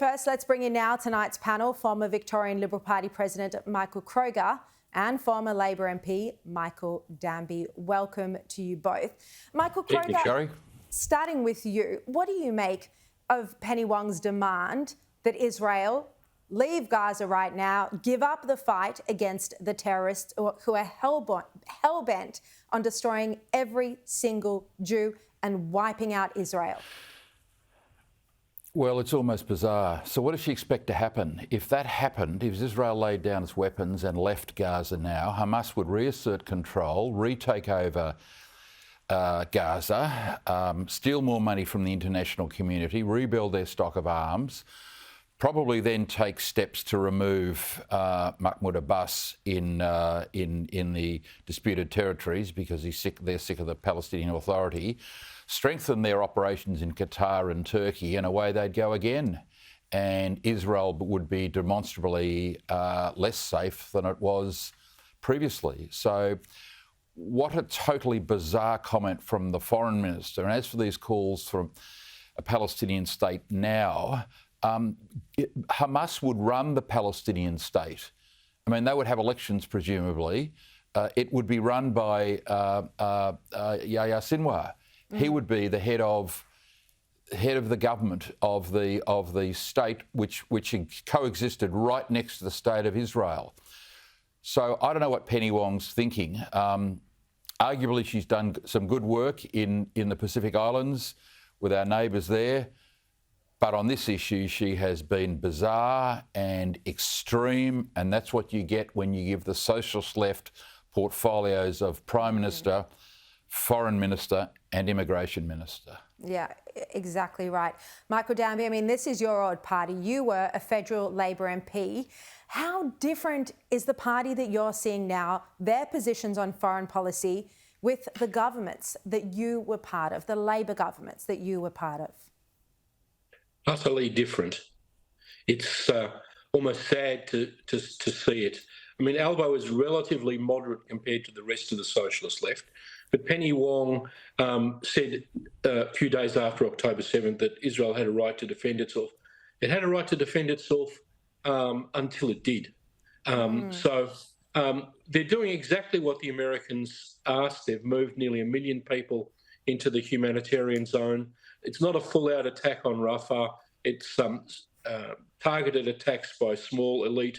First, let's bring in now tonight's panel, former Victorian Liberal Party President Michael Kroger and former Labor MP Michael Danby. Welcome to you both. Michael Kroger, Thank you, Sharri. Starting with you, what do you make of Penny Wong's demand that Israel leave Gaza right now, give up the fight against the terrorists who are hell-bent on destroying every single Jew and wiping out Israel? Well, it's almost bizarre. So what does she expect to happen? If that happened, if Israel laid down its weapons and left Gaza now, Hamas would reassert control, retake over Gaza, steal more money from the international community, rebuild their stock of arms, probably then take steps to remove Mahmoud Abbas in the disputed territories because they're sick of the Palestinian Authority, strengthen their operations in Qatar and Turkey, and away they'd go again. And Israel would be demonstrably less safe than it was previously. So what a totally bizarre comment from the foreign minister. And as for these calls for a Palestinian state now, Hamas would run the Palestinian state. I mean, they would have elections, presumably. It would be run by Yahya Sinwar. He would be the head of the government of the state which coexisted right next to the state of Israel. So I don't know what Penny Wong's thinking. Arguably, she's done some good work in the Pacific Islands with our neighbours there. But on this issue, she has been bizarre and extreme, and that's what you get when you give the socialist left portfolios of Prime Minister, Foreign Minister and Immigration Minister. Yeah, exactly right. Michael Danby, I mean, this is your old party. You were a federal Labor MP. How different is the party that you're seeing now, their positions on foreign policy, with the governments that you were part of, the Labor governments that you were part of? Utterly different. It's almost sad to see it. I mean, Albo is relatively moderate compared to the rest of the socialist left, but Penny Wong said a few days after October 7th that Israel had a right to defend itself. It had a right to defend itself until it did. So they're doing exactly what the Americans asked. They've moved nearly 1 million people into the humanitarian zone. It's not a full-out attack on Rafah. It's targeted attacks by small elite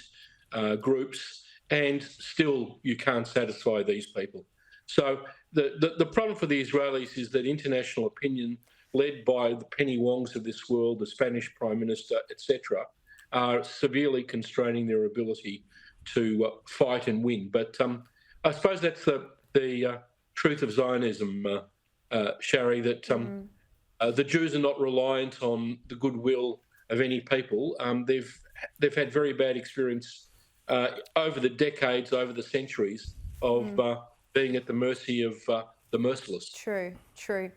groups, and still you can't satisfy these people. So the problem for the Israelis is that international opinion, led by the Penny Wongs of this world, the Spanish Prime Minister, etc., are severely constraining their ability to fight and win. But I suppose that's the truth of Zionism, Sharri, that the Jews are not reliant on the goodwill of any people. They've had very bad experience over the decades, over the centuries of being at the mercy of the merciless. True.